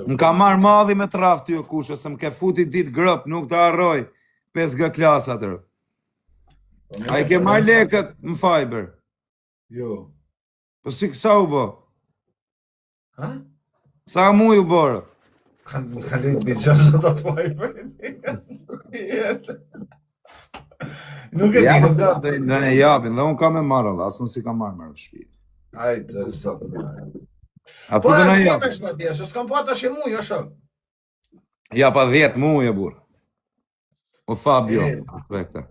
Më ka marrë madhi me traf ty o kusha, se më ke futi ditë grëp, nuk të harroj 5G klasë atër. A I ke marrë lekët në fiber? Jo. Po si kësa u bo? Ha? Sa mu ju borë? Kanë lejtë bëgjashë të fiber. Nuk e Ja, di. në ne japin, dhe unë ka me marrë, asë unë si ka marrë me shpi. Ajde, sa të marrë. A Po të e në s'ke me japin? shpatje, se s'kam pa të shimu, jo shumë. Ja pa 10 mu e burë. O Fabio, vekta.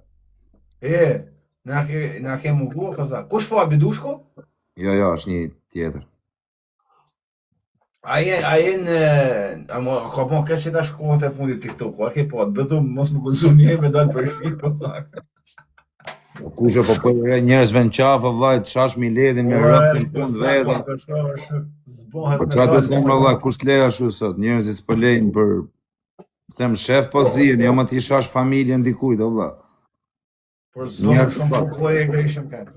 Na ke mungu, kësa. Kush Fabi Dushko? Jo, është një tjetër. A ka po kësi ta shkohet e fundit TikTok, a ke po, bëtu mos më gëzu njëri me dalë për shpit, po thak. Kushe po për njerëzve në qafë, vlajt, shash mi ledhin me rëpë në fund veda. Po qa të themë, vlajt, kush të leja shu sot, njerëzit s'po lejnë për, them, shef po zirën, jo më t'i shash familje ndikujt, o vlajt. Por zonë shumë që po e greshëm këtë.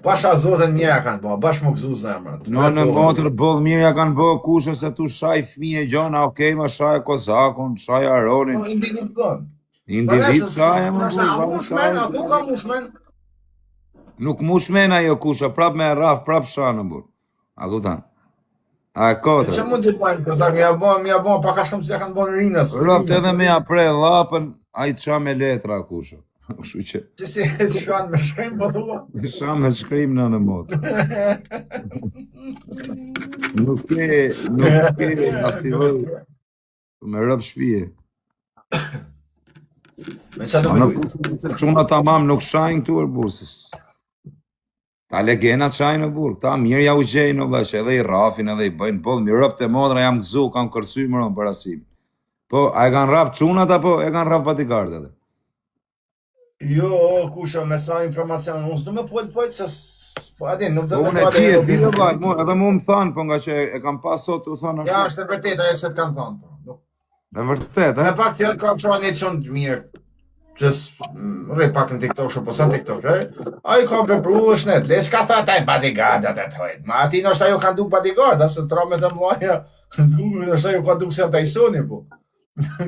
Pasha zotën mjera kanë po, bashkë më gëzu zemrat. Në motër bëllë mirë ja kanë bëhë kushe se tu shaj fmije gjona, okej, ma shaj Kozakun, shaj Aronin. Individ bënë. Individ shaj e më burë. Nuk mushmen ajo kusha, prap me raf, prap shanë burë. A kutan? A e kotër. Që mund të pajnë, Kozak, mi ja bon, paka shumë se kanë bon rinës. Rëpt edhe me apre lapën, a I të qa me letra kusha. Kështu që... Që si e të shanë me shkrim, po thua? Me shanë me shkrim në motë. Nuk ke, asiloj, me rëp shpije. Me qa të me dujtë? Quna ta mam nuk shajnë këtu e bursës. Ta legena shajnë e burë, ta mirë ja u gjejnë, që edhe I rafin, edhe I bëjnë bollë, mi rëp të modra jam gëzu, kam kërcy më rëmë për asim. Po, a e kanë raf qunat, apo e kanë raf bodyguardet? Jo, kusha, me sa informacion, unë s'du me pëllë, se po adin, nuk do me Unë e ti e bidë vajtë, edhe mu më thanë, po nga që e kam pas sot të thanë ashtu. Ja, është e vërtet, ajo që të kanë thanë. E vërtet, Me pak fjallë ka që anë qënë të mirë, që rrej pak në TikTok, shumë posa TikTok, a I ka përpru është net, le shka tha taj bodyguardat e të hojtë, ma ati nështë ajo kanë duk bodyguard, asë të tramet e mlaja, nështë ajo kanë duk se Tysoni, po.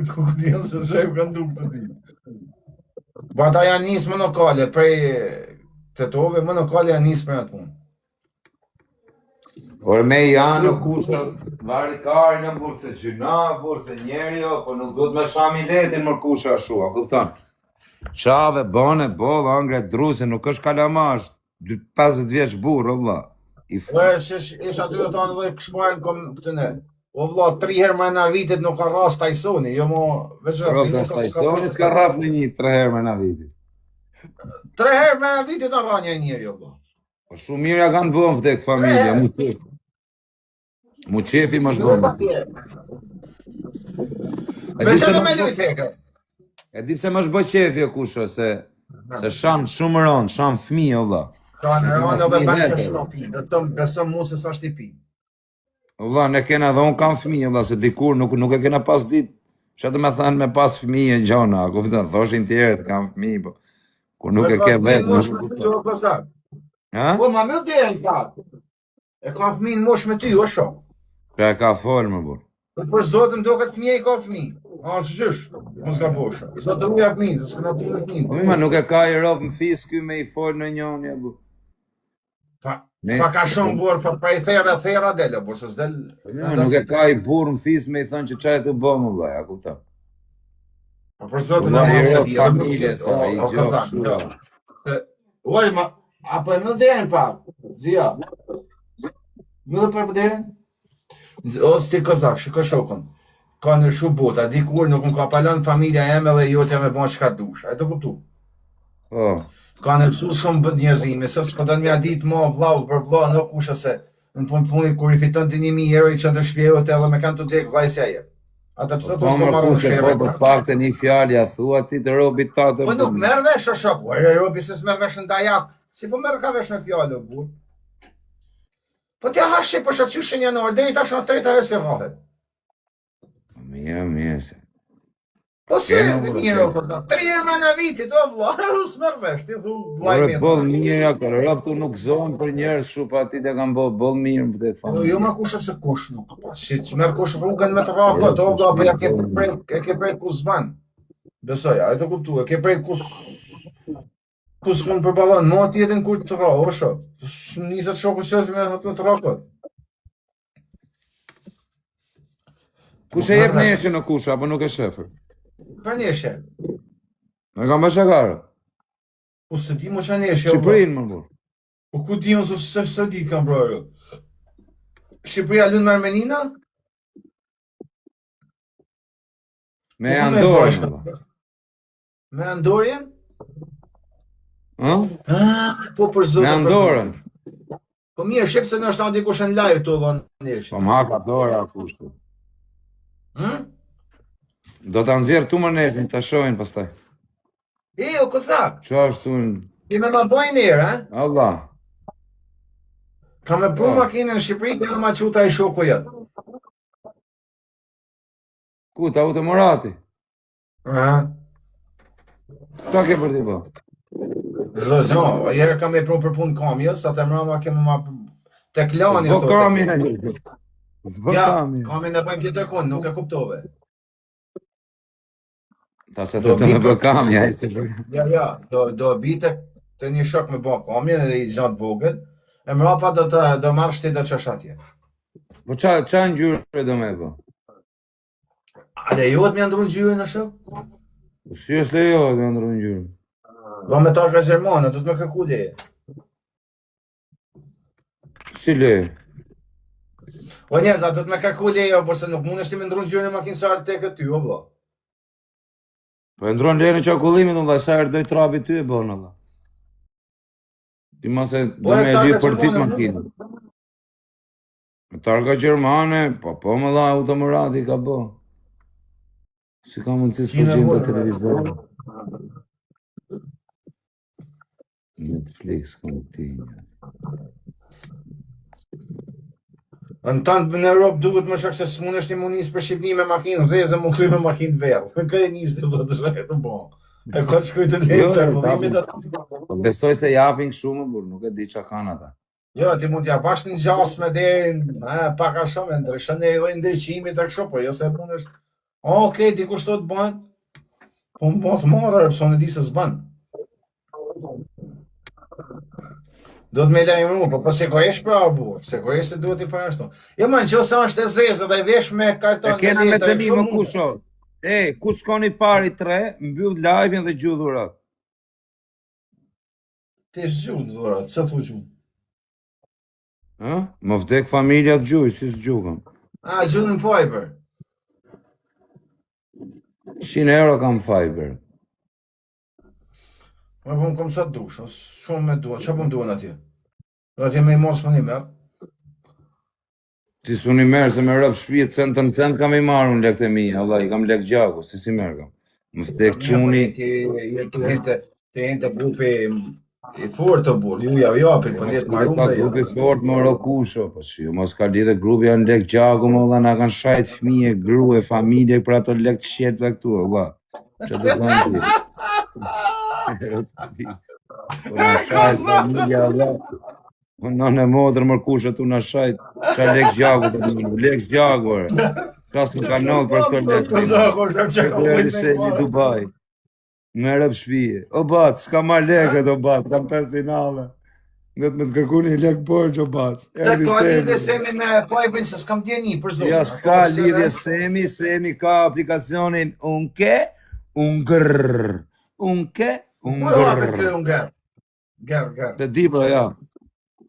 Ku dinë se nështë ajo kanë duk të ti. Po ata janë njësë monokale, prej të tove, monokale janë njësë për në të punë. Por me janë kusha, varikari në burë se gjyna, burë se njeri, po nuk do të me shami letin më kusha shua, kupton? Qave, bane, bollë, angre, druse, nuk është kalamash, 50 vjeç burë, o vla. Ish aty dhe thonë dhe këshparën kom këtë ne. O vla, 3 herë më në vitit nuk ka ras Tysoni, jo mo... Robes Tysoni s'ka raf në një 3 herë më në vitit. 3 herë më në vitit a ra një njëri, o vla. Po shumë mirë ja kanë bënë vdek familja, mu qefi. Mu qefi më shbonë. Me që në me lujt heke? E di pse më shbë qefi e kusho, se shanë shumë rënë, shanë fmi, o vla. Shanë rënë edhe bënë të shkapi, dhe të më besëm mu se sa shtipi. Vlla, ne kena dhe unë kam fëmijë, vlla, se dikur nuk e kena pas ditë. Që të me thënë me pas fëmijë e gjona, ku pëtën, thoshin tjerët, kam fëmijë, po. Kur nuk e ke vetë, nuk e kupton. Po, ma me të e ka. E ka fëmijë në mosh me ty, o shumë. Që e ka folë, më burë. Për zotën do këtë fëmijë e ka fëmijë. A, së gjysh, mos ka bosha. Zotë ruja fëmijë, se s'këna përë fëmijë. Ma nuk e ka I ropë në fisë kjo me I folë në njën, ja burë. Pa ka shumë burë, për prej thera delë, burë, se s'del... Nuk e ka I burë në fisë me I thënë që qaj të bëmë, vlla, ja kupta. Për zotën e ma se di, familje, sa I gjohë shura. Uaj, ma, apo e më dherën pa, zia. Më dhe për dherën? O, s'ti Kozak, shiko shokën. Ka nërshu bota, dikur nuk më ka palan familja eme dhe jotja me bon shka dush. A e të kuptu? Po. Ka nërshu shumë bët njerëzime, se s'po të nja ditë ma vlau për vlau në kusha se në punit kur I fiton të 1.000 euro I që të shpjehot edhe me kanë të dek vlaj se aje. Ata pëse të shko marrë në shqeve. Po pak të një fjallja, thua ti të robit ta të... Po nuk merë vesh o shok, e robi se s'merë vesh në dajak. Si po merë ka vesh në fjallë, o bur. Po t'ja hashe për shërqyshë një në orë, dhe I tash në 3 herë si rrahet. Mirë se. Po se, dhe mirë, po da. 3 herë më në vitit, o vlla, s'merr vesh, ti thu vllai Ore, mi. boll mirë, rob tu nuk zonë për njerëz kështu pa ti të kanë boll mirë në vërtet Jo, familje. jo ma kush se kush nuk po. Si të merr kush rrugën me të rrako, do vlla, po ja ke prej ku zban. Besoj, a e të kuptu, ke prej ku s'mund përballon, mo tjetën kur të rrako, o shok. Nisat shoku sot me të rrako. Kush e jep neshën në kush, apo nuk e shefër? Për neshe. Me kam bashakarë. Po se di mo që neshe. Shqipërinë më burr. Po ku di unë se di kam brojë. Shqipëria lën me Armenina? Me Andorën. Me Andorën? Po për zotë. Me Andorën. Po mirë, shef se në është dikush në live të dhon neshe. Po ma ka dora kushtu. Do ta nxjerr tu më nesër, ta shohin pastaj. O kozak. Ço ashtu? Ti me ma bojnë herë, ha? Allah. Ka me pru makinën në Shqipëri, ka me ma quta i shoku jetë. Ku, ta automorati? Qa ke për ti po? Zdo, jere ka me pru për punë kamjës, sa të mrama ke ma të klani. Zbo kamjën e një. Zbo kamjën. Kamjën e bëjmë tjetër kun, nuk e kuptove. Ta se të në bë kamja, e se për... Ja, do bite të një shok me bë kamjën edhe i gjatë vogët, e mrapa do marrë shtetë që është atje. Po qa në gjyre do me bë? A lejohet me ndru në gjyre në shok? Si është lejohet me ndru në gjyre? Do me tarka Gjermane, do të me kërku leje. Si leje? O njerëza, do të me kërku leje, përse nuk mund është ti me ndru në gjyre në makinsarë të këtë ty, o vlo. Po e ndronë leje në qakullimin, dhe sa erdoj trabi ty e bënë, Allah. Ti ma se do me dy për dit makinë. Me targa Gjermane, po më dha automorati ka bë. Si ka mundësi s'po gjenë për televizor. Netflix, kom ti. Në tanë në Europë duhet më shak se s'mun është i munis për Shqipni me makinë zezë, më këtoj me makinë verë. Ka e njës të dhe shakë të bo. E ka të shkuj të lejtë qarkullimit atë. Besoj se japin shumë, burë, nuk e di qa kanë ata. Jo, ti mund t'ja bash në gjasme derin, paka shumë, ndryshën e edhe ndryqimit e kësho, po jo se mund është... Okej, dikush të bënë, po më bëtë marrë, pëso në di se s'banë. Do të me lejmë po se ko esh pra burë, se ko esh se duhet i përshtu. Jo më në që se është e zezë dhe i vesh me karton e kena me të një më kusho. Ku shkoni pari 3, mbyll live-in dhe gjuh dhurat. Ti zgjuh dhurat, që thu gjuh? Më vdek familja të gjuh, si s'gjuhëm. Gjuh në Fiber. 100 euro kam Fiber. Më po më kom sa dush, shumë me duha, që po më duhen atje? Do atje me i mos më një merë? Si su një merë, se me rëpë shpijet cent në cent kam i marrë unë lekët e mija, Allah, i kam lekë gjaku, si merë kam. Më vdek quni... Ti jente grupi i fort të burë, ju japit, për jetë marum dhe grupi fort më rokusho, po shi, mos ka lidhe grupi janë lekë gjaku, më dhe nga kanë shajt fëmije, grue, familje, për ato lekë të shjetë dhe këtu, Allah. Që të thonë ti? Po në shajt familja, Allah. Po në në modrë mërkushë të në shajt, që lekë gjaku të një, lekë gjaku, kasë në kanot për të lekë. Një Dubai. Me rëpë shpije. O batë, s'ka ma lekët o batë, kam 5 sinale. Nga të me të kërku një lekë borgjë o batë. Të ka lidhe semi me pojbin se s'kam djeni për zonë. Ja, s'ka lidhe semi ka aplikacionin unke, ungërë. Unke, ungërë. Gërë. Të di pra ja,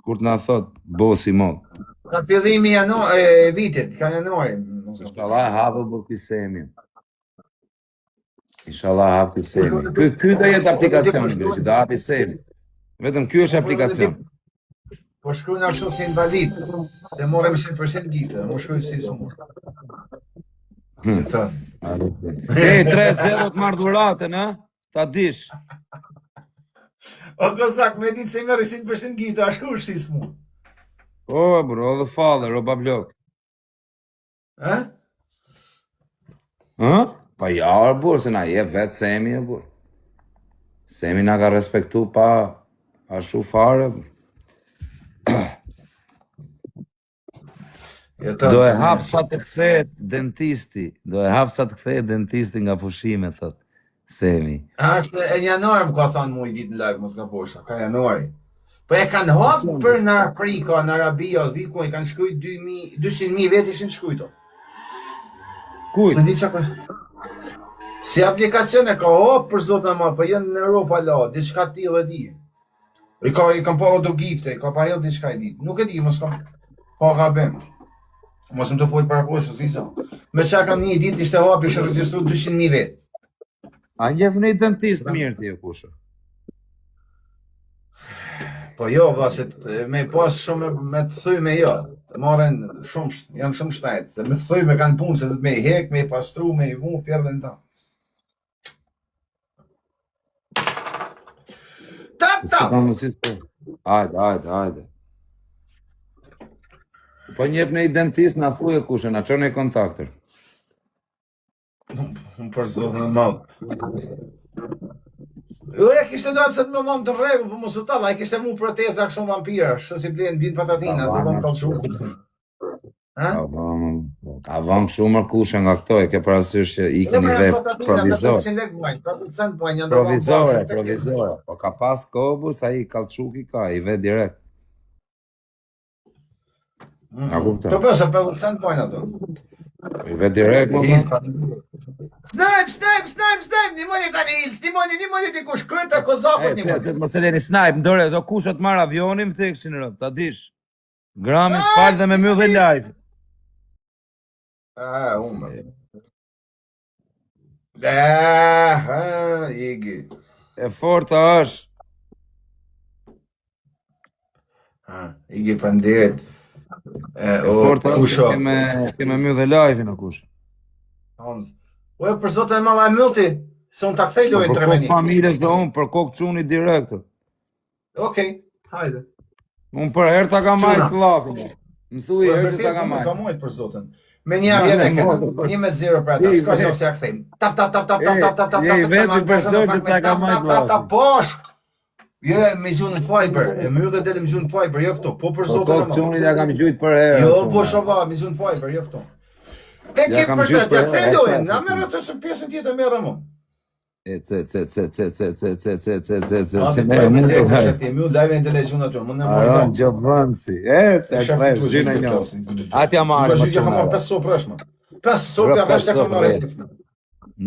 kur të nga thot, bosi modë. Ka pjedhimi vitit, ka januari. Inshallah hapë bërë semi. Inshallah hapi semi. Ky do jetë aplikacioni, që do hapi semi. Vetëm ky është aplikacion. Po shkruaj na kështu si invalid. Dhe morëm 100% gifte, mo shkruaj si smur. Ta. 3-0 të marr dhuratën, ha? Ta dish. O kozak, me ditë se merr 100% gifte, a shkruaj si smur. O bro, the father, o bablok. Ha? Pa ja, burr, se na jep vetë Semi e burr. Semi na ka respektu pa ashtu fare. Do e hap sa të kthehet dentisti. Nga pushime, thot Semi. E januar më ka thënë mu i ditë në live, mos ka posha, ka januari. Po e kanë hapë për në Afrika, në Arabi, o ziku, i kanë shkujt 200.000 vetë ishin shkujto. Kujt? Se di qa kështë. Si aplikacion e ka hapë për zotë në madhë, po jenë në Europa la, diçka t'il e di. I kam pa do gifte, i ka pa hel diçka i di. Nuk e di, mos kam pa gabim. Mos më të fojt para kohës, s'di qa. Me qa kam një ditë ishte hapë, ishte registru 200.000 vetë. A njef një dentist mirë ti e kusho? Po jo, se me pas shumë me të thuj me jo. Të marren shumë, janë shumë shtajtë. Se me të thuj me kanë punë, se të me i hek, me i pastru, me i vu, pjerdhen ta. Tap! Hajde. Po njef një dentist na thuj e kusho, na qërë një kontaktër. Unë për zotë në malë. Ure kishte dratë se të me dhamë të regu, për mos u tala, a kishte mu proteza kështu vampira, shtë si blenë binë patatina, të bëmë kalëshu. A vëmë kështu mërkushe nga këto, e ke parasysh që i këni vej provizore. Po ka pas kobus, a i kalçuki ka, i ve direkt. Të përse 50 cent pojnë ato. I ve direkt, më Snipe, nimoni tani ilës, nimoni t'i kush këta, kozakot nimoni. Më seleni snipe, ndore, do kushët marrë avionin, më thekshin rëp, ta dish. Grami falë dhe me mjë dhe live. Ume. Igi. E forta është. Igi pëndiret. E forta është, keme mjë dhe live në kushë. Ue, për zotë e mama e mëllti, se unë të kthej lojnë të remeni. Për kokë familjes do unë, për kokë quni direktor. Okej, hajde. Unë për herë ta ka majtë të lafin. Më thuj herë që ta ka majtë. Ka majtë për zotën. Me një avjet e kënë, 1-0 për ata, s'ka që se ja kthejmë. Tap, poshk! Jo, me gjunë fiber, e mërë dhe dele me gjunë fiber, jo këto, po për zotën e kokë quni ja kam gjujtë për herë. Jo, po shova, me gjunë fiber, jo këto. Te ke për të kthej lojnë, na merë të së pjesën tjetë e merë mund. Mu live e ndele gjunë aty, mund në mojë. Aron Gjovansi, zhina një. Atja marrë më qënë. Ka 5 sopë rëshma. 5 sopë ja rështë e ka marrë.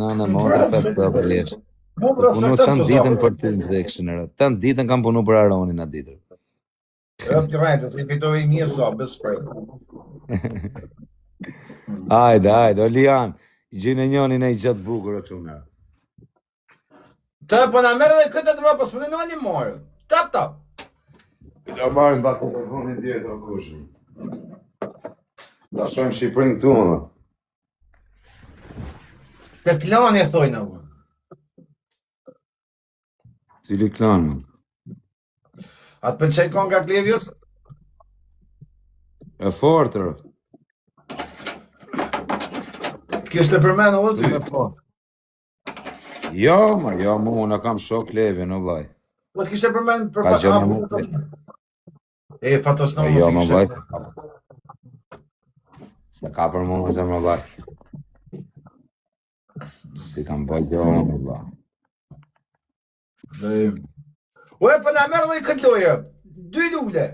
Në morë 5 sopë rështë. Punu tënë ditën për ty në dhekshën e rëtë. Tënë ditën kam punu për Aronin atë ditër. Rëpë të rajtë, të pitove i një sa, bez sprej. Hajde, Olian, i gjinë njëni në i gjatë bukur o qënë. Të po në mërë dhe këtë të mërë, po së më në një morë. Tap. Do marrim bako për funin djetë o kushën. Da shojmë Shqipërin këtu më dhe. Për klani e thojnë avë. Cili klan më? Atë pëlqej kon nga Klevjus? E fortër. Kishte përmenu dhe ty? Jo, mu në kam shok Klevje në vlaj. Po të kishte përmenu për Ka gjë më E, fatos në jo, më vlaj. Se ka për mu në zë më vlaj. Si kam bëjt jo më vlaj. Ue, për në mërë dhe i këtë lojë. 2 lule.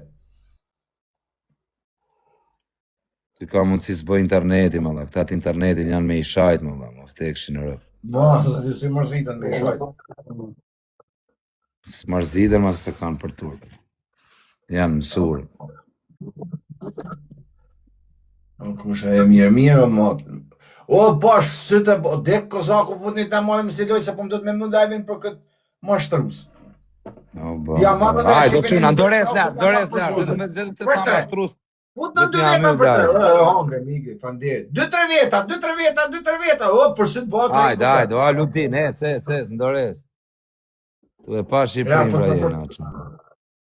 Si ka mundësi së bëj interneti, më vlaj. Këtat internetin janë me i shajt, më vlaj. Më vtekshin në rëpë. Se si mërzitën me i shajt. Së mërzitën ma se kanë për turë. Janë mësurë. Kusha e mirë, më. O, pash, syte, dek kozaku vëtë një të marim si loj, se po më do të me më dajvin për këtë mashtrus. Ja, ma për Aj, do qëna, dores në, dhe të ta mashtrus. Put në 2 veta për 3, hangre, migi, fanderit. 2-3 veta, o, për sytë bëtë. Ajde, o, lutin, se, ndores. Tu e pa Shqipërin pra jena që.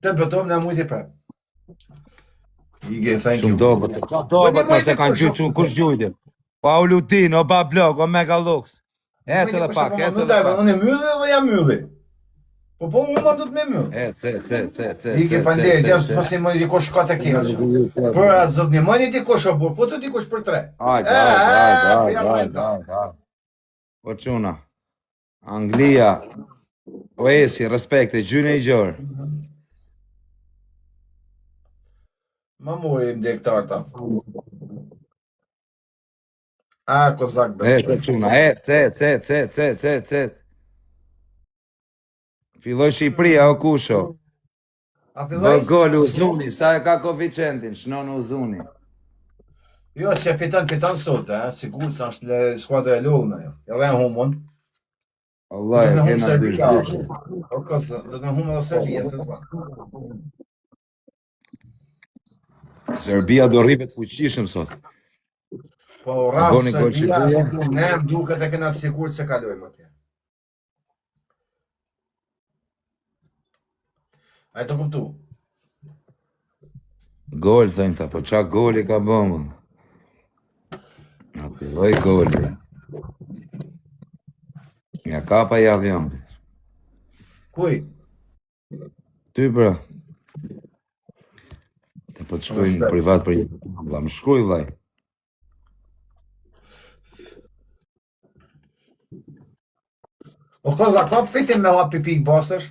Të pëtom në mujti për. Migi, thank you. Shumë dobët, se kanë gjyqë që në kush gjujtë. Pa u lutin, o ba blog, o mega lux. Ecë edhe pak, ecë edhe live, pak. unë e mylli dhe jam mylli. Po mu ma du të me myll. Ecë. Ike panderit, jam pas një mëni dikush shka të kjerë. Për atë zot një mëni dikush o burë, foto dikush për 3. Hajde. Po çuna. Anglia. Oesi, respekte, gjyne i gjorë. Ma mori më dektarta. Kozak Ecë, besoj. çuna, ecë. Filloj Shqipëria, o kusho. A filloj? Gol Uzuni, sa e ka koeficientin, shnon Uzuni. Jo, që fiton sot, sigur se është skuadra e Luna, jo. Edhe në humon. Allah, e kena dy shkëshë. O kësë, do të me humon dhe Serbia, se s'va. Serbia do rripet fuqishëm sot. Po, rrasë Goni gol Serbia, Shqipëria? ne më duket e kena të sigur se kalojmë atje. A e të kuptu? Gol, thënë ta, po qa goli ka bëmë? A filloj goli. Ja kapa i avion. Kuj? Ty bra. Te po të shkoj në privat për një. Vla, më shkoj vlaj. O koza, ka fitin me hapi pikë bastësh?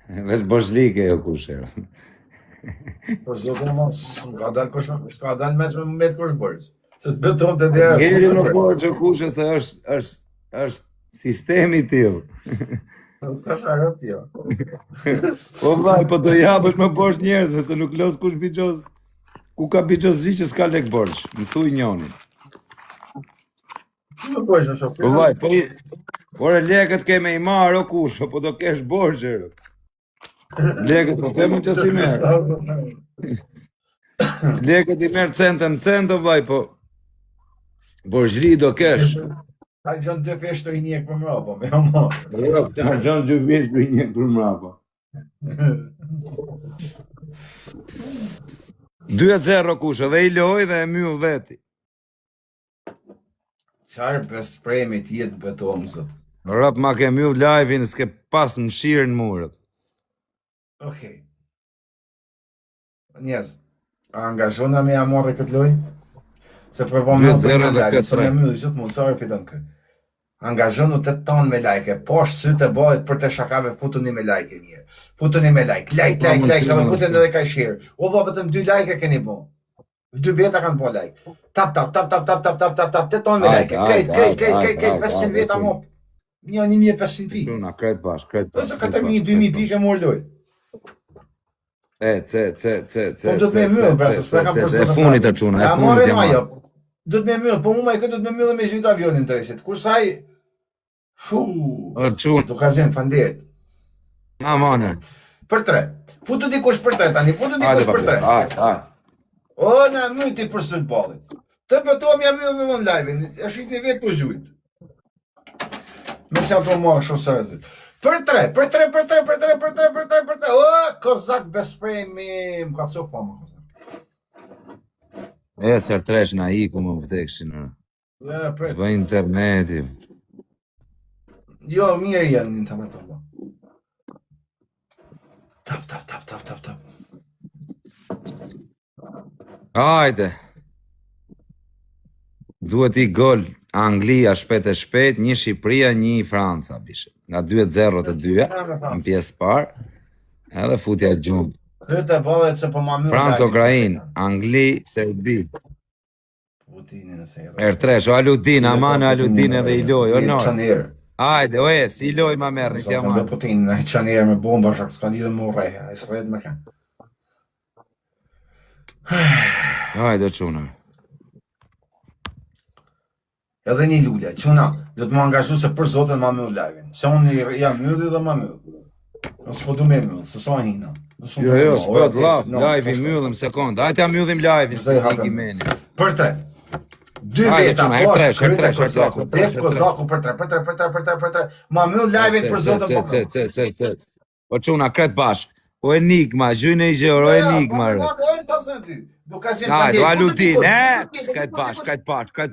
Vesh boshlike jo kusher. Po zotë në mos, s'ka dalë mes me met kush bërës. Se të beton të dera Ngeli në borë që kushe se është sistemi t'il. Ka sharët tjo. Po vlaj, po do japësh me borsh njerëzve, se nuk los kush biqos. Ku ka biqos zi që s'ka lek borsh. Më thuj njoni. Nuk është në shokë. Po vlaj, po i... Ore lekët keme i marë, o kusho, po do kesh borgjërë. Lekët, po keme që si merë. Lekët i merë centën centë, vlaj, po... Borgjëri do kesh. Ka gjënë dy fesh të i njekë për mrapa, me o marë. Jo, ka gjënë dy fesh të i njekë për mrapa. 2-0 kusho, dhe i loj dhe e myll veti. Qarë për spremi t'jetë betonë, zot. Rap ma ke myll live-in, s'ke pas më shirë në murët. Okej. Njës, a angazhona me amore këtë loj? Se për po më për me like, se me myllë, gjithë mund, sa e fiton kë. Angazhonu të tonë me like, poshtë sytë e bëhet për të shakave, futuni me like një. Futuni me like, like, edhe futuni edhe ka share. O do vetëm 2 like e keni bo. 2 veta kanë po like. Tap, të tonë me like. Krejt, 500 veta mo. Një 1500 pikë. Shuna, kret bash. Ose 4000-2000 pikë e morë loj. Po do të me myllë, pra, se s'ka kam përse E funit të quna, e funit jam marë. Do të me myllë, po mu ma i këtë do të me myllë me zhjit avionin të resit. Kur saj... Do ka zenë, fanderit. Na, mane. Për 3. Futu dikush për 3 tani, futu dikush për 3. Ajde. O, na myti për sët balit. Të pëtom jam myllë dhe në live-in, e shikni vetë për zhujt. Me që ato marë shosërëzit. Për 3. O, kozak besprej me më ka të sofa më. E, tër tresh na iku më vdekshin. S'bë interneti. Jo, mirë janë në internet, Allah. Tap. Hajde. Duhet i gol Anglia shpejt e shpejt, 1 Shqipëria, 1 Franca, bishe. Nga 2-0 të dyja, në pjesë parë, edhe futja gjumë. Këtë e bëllet se po ma mërë... Francë, Ukrainë, Angli, Serbi. Putini nëse e rrë. Ertresh, o Aludin, aman Aludin edhe i loj, o nërë. Qanerë. Hajde, o es, i loj ma merë, një Dhe Putin në qanerë me bomba, shak s'ka një dhe më rejë, e s'rejt me kanë. Hajde, quna. Edhe një lullja, quna, do të më angazhu se për zotën ma myllë live-in. Se unë jam myllë dhe ma myllë. Nësë po du me myllë, se sa hina. Jo, s'pot laf, live i myllëm sekund. Hajde ja myllëm live-in, s'pot i meni. Për 3. 2 veta, poshë, kryte Kozaku, dek Kozaku për 3. Ma myllë live-in për zotën për myllë. Po quna, kret bashk. O enigma, gjyne i gjërë, o enigma rë. Duka si Hajde, o Aludin, Kajt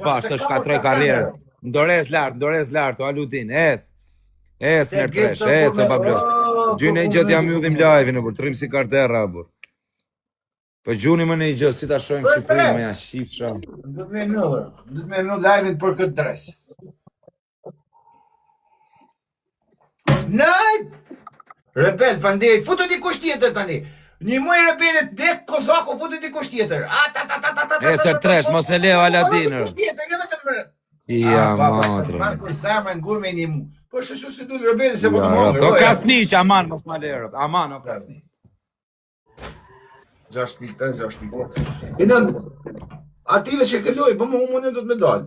bash, të shkatroj karrierën. Ndores lart, o Aludin, ec në tresh, ec o bablot. Gjyne i gjët jam judhim live në bur, trim si karterra, bur. Po gjuni më në i gjët, si ta shojmë Shqipërinë, më ja shifsha. Do të me mëllër, do të me mëllë live-in për këtë dres. Snipe! Rebel, fanderit, futu dikush tjetër tani. Një muj rebelit, dek Kozako, futu dikush tjetër. Ecër tresh, mos e leo Aladinër. Ja, matre. Man kur zemrën gur me një mu. Po shëshu si du në rebelit se po të mongër. O kasniq, aman, mos ma lerët. Aman, o kasniq. 6.5. E nën, ative që këlloj, po më humën e do të me dalë.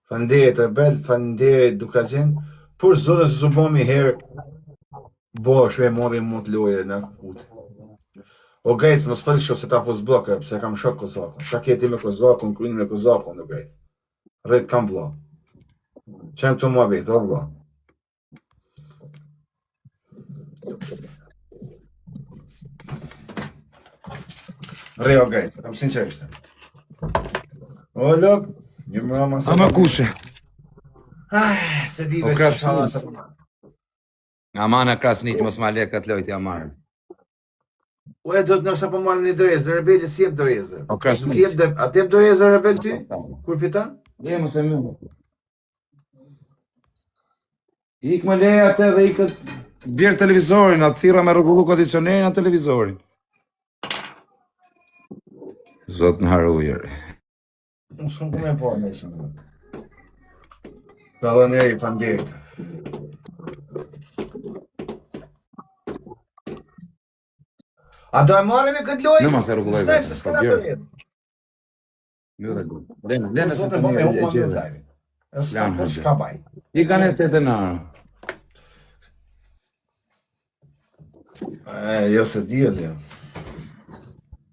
Fanderit, rebel, fanderit, dukazin. Por zonë se zubom i herë, bo, shve mori më të loje në kutë. O grejtës, më s'fëllë sho se ta fos blokë, pëse kam shok Kozakon. Shaketi me Kozakon, kryni me Kozakon, o grejtës. Rejtë kam vla. Qenë të mua vetë, o vla. Re, o grejtë, kam sinqerishtë. O, lëk, një më rama se... A më kushe. Se di O veç krasnus. shala të... Aman, a krasniq, mos ma le këtë lojt jamarë. O e do të nështë apo marrë një dorezë, rebeli si jep dorezë. O krasniq. Nuk jep dhe, a të jep dorezë rebel ty? Kur fitan? Le, mos e më. Ik më le atë dhe ikët... Bjerë televizorin, atë thira me rregullu kondicionerin atë televizorin. Zot në harujër. Unë s'këm ku me po në mesën. Da dhe njeri fanderit. A do e marrë me këtë lojë? Në mos e rregulloj Snajp vetë, se po s'kena bjerë. dorezë. Mirë rregull. Lene se Zotë të po me mirë humë e me gjeve. live. E s'kam për shka baj. I kanë e të të nërë. Jo se di e le.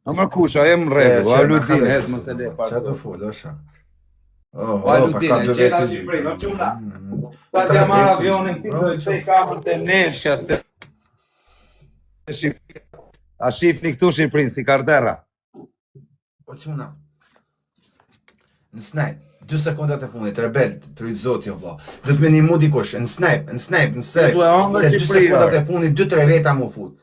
A më kusha, e më rregull, o Aludin, ecë mos e le Qa pasë. të full, osha. Oh, O Aludin, ka e dy gjela vetë Shqipërinë, o quna. Ta Ta t'ja marrë avionin ti do të kamën të neshja të Shqipërinë. A shifni këtu Shqipërinë, si karterra. O quna. Në snipe, 2 sekundat e fundit, rebel, të rritë zoti o vla. Do të me një mu dikush, në snipe. Të e hongër Te 2 Shqipëria. sekundat e fundit, 2-3 veta mu fut.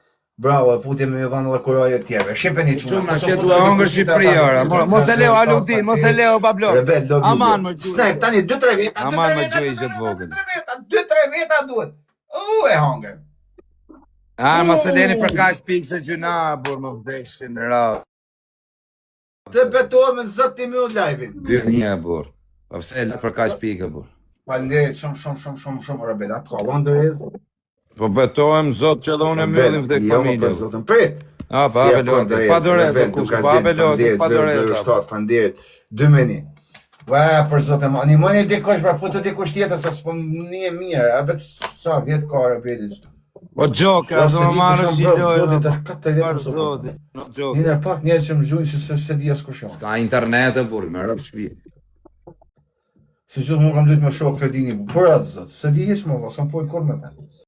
Bravo, futi me dhanë edhe kurajë tjere. Shqipe një quna. Quna, që duhe hongër Shqipëria, ora. Mos e leo Aludin, mos e leo bablok. Rebel, love you. Aman më gjujë. Snipe, tani 2-3 veta, Aman 2-3 më veta, gjujë që të vogël. 2-3 veta duhet. E hongër. A, mos e leni për kaq pikë se gjuna, bur më vdeshin ra. Të betohem në zët ti me u live-in. 2-1, bur. Po pse e lë për kaq pikë, bur. Falenderit shumë rebel. Atë kalon dorezë. Po betohem zot që edhe unë e mbyllim vdek Jo, më për familje. zotën, prit. A, pa abelon, pa dorezë, kush, pa abelon, pa dorezë. 007, fanderit, 2-1. Ua, për zotën, një mëni dikush, pra putë dikush tjetër, sa s'po një e mirë, a bet sa vjetë ka rebelit. Po gjoka, do më marrë Zotit shilojnë. është 4 vjetë Për më zotin, no gjoka. Një nërë pak njerë që më gjujnë që se di as kush janë. Ka internet e burë, me rëpë shpi. Se gjithë më kam dytë me shokë kredini, për atë zot, se di hiç më valla, s'm fol kur me ta.